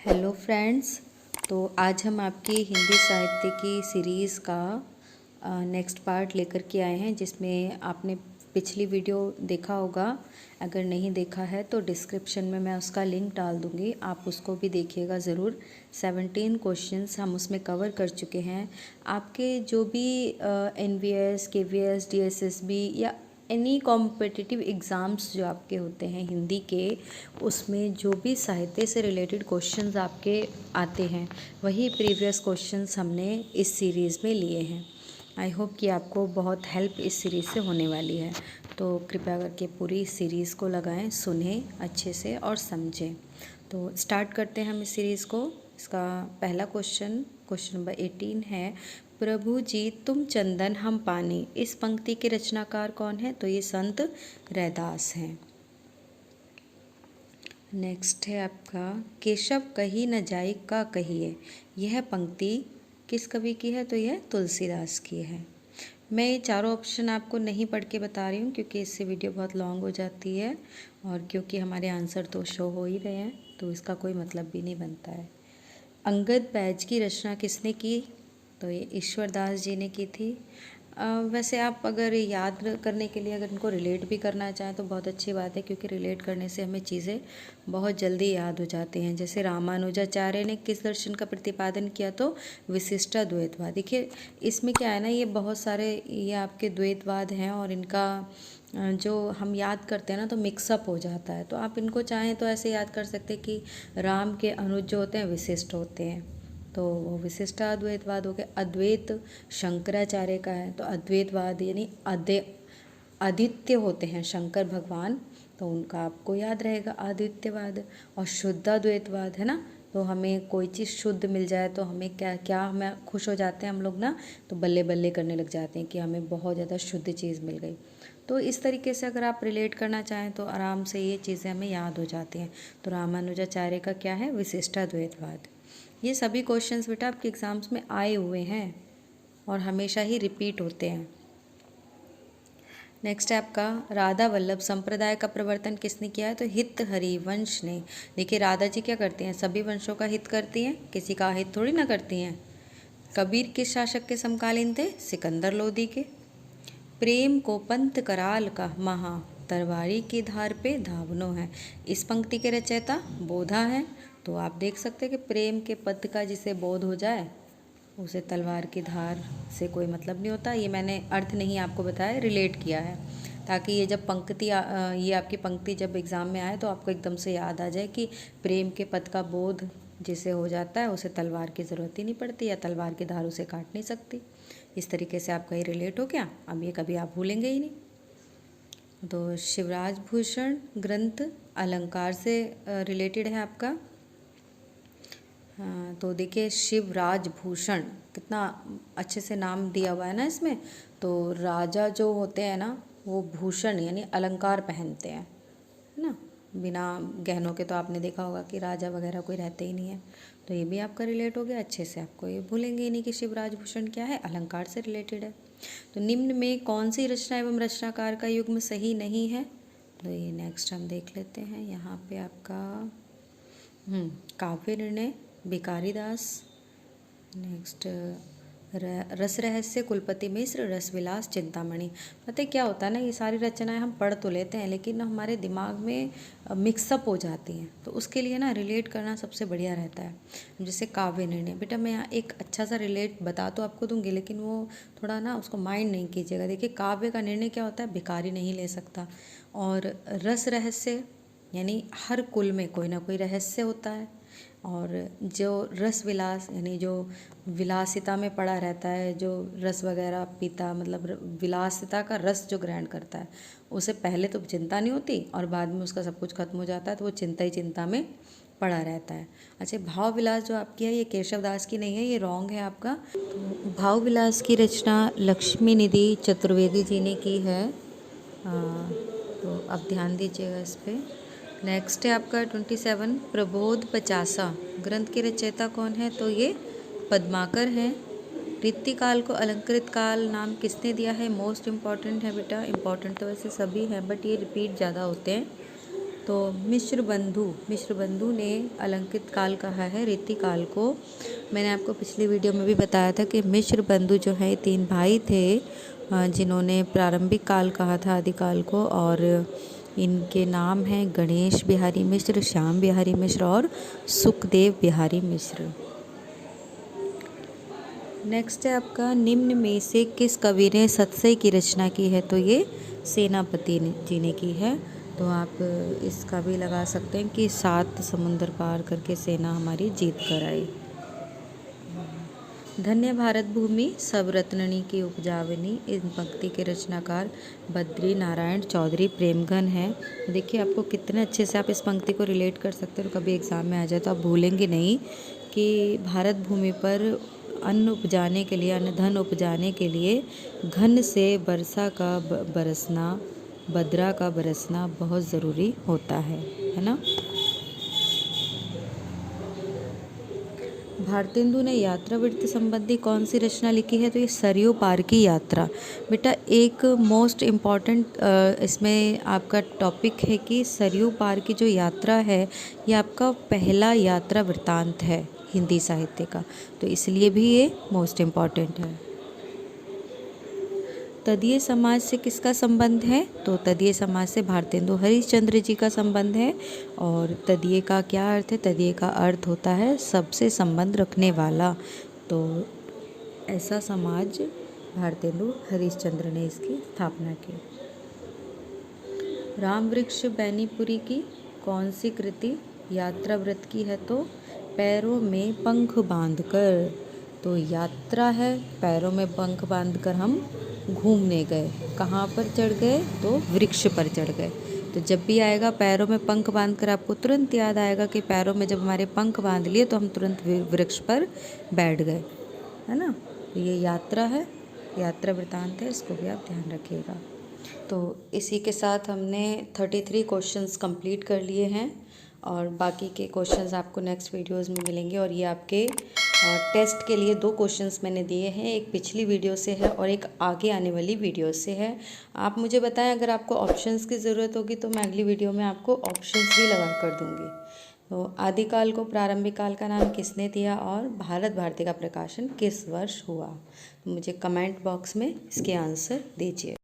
Hello friends. तो आज हम आपकी हिंदी साहित्य की सीरीज़ का नेक्स्ट पार्ट लेकर के आए हैं, जिसमें आपने पिछली वीडियो देखा होगा। अगर नहीं देखा है तो डिस्क्रिप्शन में मैं उसका लिंक डाल दूँगी, आप उसको भी देखिएगा ज़रूर। 17 क्वेश्चंस हम उसमें कवर कर चुके हैं। आपके जो भी NVS, KVS, DSSB या एनी कॉम्पिटिटिव एग्ज़ाम्स जो आपके होते हैं हिंदी के, उसमें जो भी साहित्य से रिलेटेड क्वेश्चंस आपके आते हैं वही प्रीवियस क्वेश्चंस हमने इस सीरीज़ में लिए हैं। आई होप कि आपको बहुत हेल्प इस सीरीज़ से होने वाली है। तो कृपया करके पूरी इस सीरीज़ को लगाएं, सुनें अच्छे से और समझें। तो स्टार्ट करते हैं हम इस सीरीज़ को। इसका पहला क्वेश्चन नंबर 18 है, प्रभु जी तुम चंदन हम पानी। इस पंक्ति के रचनाकार कौन है? तो ये संत रैदास हैं। नेक्स्ट है आपका, केशव कही न जाई का कहिए। यह पंक्ति किस कवि की है? तो यह तुलसीदास की है। मैं ये चारों ऑप्शन आपको नहीं पढ़ के बता रही हूँ क्योंकि इससे वीडियो बहुत लॉन्ग हो जाती है, और क्योंकि हमारे आंसर तो शो हो ही रहे हैं तो इसका कोई मतलब भी नहीं बनता है। अंगद बैज की रचना किसने की? तो ये ईश्वरदास जी ने की थी। वैसे आप अगर याद करने के लिए अगर इनको रिलेट भी करना चाहें तो बहुत अच्छी बात है, क्योंकि रिलेट करने से हमें चीज़ें बहुत जल्दी याद हो जाती हैं। जैसे रामानुजाचार्य ने किस दर्शन का प्रतिपादन किया? तो विशिष्टाद्वैतवाद। देखिए इसमें क्या है ना, ये बहुत सारे ये आपके द्वैतवाद हैं और इनका जो हम याद करते हैं ना तो मिक्सअप हो जाता है। तो आप इनको चाहें तो ऐसे याद कर सकते हैं कि राम के अनुज जो होते हैं विशिष्ट होते हैं, तो वो विशिष्टाद्वैतवाद हो गया। अद्वैत शंकराचार्य का है, तो अद्वैतवाद यानी आदित्य होते हैं शंकर भगवान, तो उनका आपको याद रहेगा आदित्यवाद। और शुद्धाद्वैतवाद है ना, तो हमें कोई चीज़ शुद्ध मिल जाए तो हमें क्या क्या हमें खुश हो जाते हैं हम लोग ना, तो बल्ले बल्ले करने लग जाते हैं कि हमें बहुत ज़्यादा शुद्ध चीज़ मिल गई। तो इस तरीके से अगर आप रिलेट करना चाहें तो आराम से ये चीज़ें हमें याद हो जाती हैं। तो रामानुजाचार्य का क्या है? विशिष्टाद्वैतवाद। ये सभी क्वेश्चंस बेटा आपके एग्ज़ाम्स में आए हुए हैं और हमेशा ही रिपीट होते हैं। नेक्स्ट है आपका, राधा वल्लभ संप्रदाय का प्रवर्तन किसने किया है? तो हित हरिवंश ने। देखिए राधा जी क्या करती हैं? सभी वंशों का हित करती हैं, किसी का हित थोड़ी ना करती हैं। कबीर किस शासक के समकालीन थे? सिकंदर लोदी के। प्रेम को पंथ कराल का महा, तरवारी की धार पे धावनो है। इस पंक्ति के रचयिता बोधा हैं। तो आप देख सकते हैं कि प्रेम के पद का जिसे बोध हो जाए उसे तलवार की धार से कोई मतलब नहीं होता। ये मैंने अर्थ नहीं आपको बताया, रिलेट किया है, ताकि ये जब पंक्ति ये आपकी पंक्ति जब एग्ज़ाम में आए तो आपको एकदम से याद आ जाए कि प्रेम के पद का बोध जिसे हो जाता है उसे तलवार की ज़रूरत ही नहीं पड़ती, या तलवार की धार उसे काट नहीं सकती। इस तरीके से आपका ये रिलेट हो गया। अब ये कभी आप भूलेंगे ही नहीं। तो शिवराज भूषण ग्रंथ अलंकार से रिलेटेड है आपका। हाँ, तो देखिए शिवराज भूषण कितना अच्छे से नाम दिया हुआ है ना इसमें। तो राजा जो होते हैं ना वो भूषण यानी अलंकार पहनते हैं, है ना। बिना गहनों के तो आपने देखा होगा कि राजा वगैरह कोई रहते ही नहीं है। तो ये भी आपका रिलेट हो गया अच्छे से, आपको ये भूलेंगे ही नहीं कि शिवराज भूषण क्या है, अलंकार से रिलेटेड है। तो निम्न में कौन सी रचना एवं रचनाकार का युग्म सही नहीं है? तो ये नेक्स्ट हम देख लेते हैं। यहाँ पे आपका काव्य निर्णय भिखारीदास। नेक्स्ट रस रहस्य कुलपति मिश्र, रस विलास चिंतामणि। पता है क्या होता है ना, ये सारी रचनाएं हम पढ़ तो लेते हैं लेकिन हमारे दिमाग में मिक्सअप हो जाती हैं, तो उसके लिए ना रिलेट करना सबसे बढ़िया रहता है। जैसे काव्य निर्णय, बेटा मैं यहाँ एक अच्छा सा रिलेट बता तो आपको दूंगी लेकिन वो थोड़ा ना उसको माइंड नहीं कीजिएगा। देखिए काव्य का निर्णय क्या होता है? भिखारी नहीं ले सकता। और रस रहस्य यानी हर कुल में कोई ना कोई रहस्य होता है। और जो रस विलास यानी जो विलासिता में पड़ा रहता है, जो रस वगैरह पीता, मतलब विलासिता का रस जो ग्रहण करता है, उसे पहले तो चिंता नहीं होती और बाद में उसका सब कुछ खत्म हो जाता है, तो वो चिंता ही चिंता में पड़ा रहता है। अच्छा, भाव विलास जो आपकी है ये केशव दास की नहीं है, ये रॉन्ग है आपका। तो भाव विलास की रचना लक्ष्मी निधि चतुर्वेदी जी ने की है। तो आप ध्यान दीजिएगा इस पर। नेक्स्ट है आपका 27 प्रबोध पचासा ग्रंथ के रचयिता कौन है? तो ये पद्माकर हैं। ऋतिकाल को अलंकृत काल नाम किसने दिया है? मोस्ट इम्पॉर्टेंट है बेटा, इम्पॉर्टेंट तो वैसे सभी हैं बट ये रिपीट ज़्यादा होते हैं। तो मिश्र बंधु ने अलंकृत काल कहा है रीति काल को। मैंने आपको पिछली वीडियो में भी बताया था कि मिश्र बंधु जो है 3 भाई थे जिन्होंने प्रारंभिक काल कहा था आदिकाल को, और इनके नाम हैं गणेश बिहारी मिश्र, श्याम बिहारी मिश्र और सुखदेव बिहारी मिश्र। नेक्स्ट है आपका, निम्न में से किस कवि ने सतसई की रचना की है? तो ये सेनापति जी ने की है। तो आप इसका भी लगा सकते हैं कि 7 समुंदर पार करके सेना हमारी जीत कर आई। धन्य भारत भूमि सब रत्ननी की उपजावनी, इन पंक्ति के रचनाकार बद्री नारायण चौधरी प्रेमघन हैं। देखिए आपको कितने अच्छे से आप इस पंक्ति को रिलेट कर सकते हो, कभी एग्ज़ाम में आ जाए तो आप भूलेंगे नहीं कि भारत भूमि पर अन्न उपजाने के लिए, अन्न धन उपजाने के लिए घन से वर्षा का बरसना, बदरा का बरसना बहुत ज़रूरी होता है ना। भारतेंदु ने यात्रा वृत्ति संबंधी कौन सी रचना लिखी है? तो ये सरयू पार की यात्रा। बेटा एक मोस्ट इम्पॉर्टेंट इसमें आपका टॉपिक है कि सरयू पार की जो यात्रा है ये आपका पहला यात्रा वृत्तांत है हिंदी साहित्य का, तो इसलिए भी ये मोस्ट इम्पॉर्टेंट है। तदीय समाज से किसका संबंध है? तो तदीय समाज से भारतेंदु हरिश्चंद्र जी का संबंध है। और तदीय का क्या अर्थ है? तदीय का अर्थ होता है सबसे संबंध रखने वाला। तो ऐसा समाज भारतेंदु हरिश्चंद्र ने इसकी स्थापना की। राम वृक्ष बैनीपुरी की कौन सी कृति यात्रा व्रत की है? तो पैरों में पंख बांधकर। तो यात्रा है, पैरों में पंख बांधकर हम घूमने गए। कहाँ पर चढ़ गए? तो वृक्ष पर चढ़ गए। तो जब भी आएगा पैरों में पंख बांधकर, आपको तुरंत याद आएगा कि पैरों में जब हमारे पंख बांध लिए तो हम तुरंत वृक्ष पर बैठ गए, है ना। तो ये यात्रा है, यात्रा वृत्तांत है, इसको भी आप ध्यान रखिएगा। तो इसी के साथ हमने 33 क्वेश्चंस कंप्लीट कर लिए हैं और बाकी के क्वेश्चंस आपको नेक्स्ट वीडियोस में मिलेंगे। और ये आपके टेस्ट के लिए 2 क्वेश्चंस मैंने दिए हैं, एक पिछली वीडियो से है और एक आगे आने वाली वीडियो से है। आप मुझे बताएं अगर आपको ऑप्शंस की ज़रूरत होगी तो मैं अगली वीडियो में आपको ऑप्शंस भी लगा कर दूँगी। तो आदिकाल को प्रारंभिक काल का नाम किसने दिया और भारत भारती का प्रकाशन किस वर्ष हुआ? तो मुझे कमेंट बॉक्स में इसके आंसर दीजिए।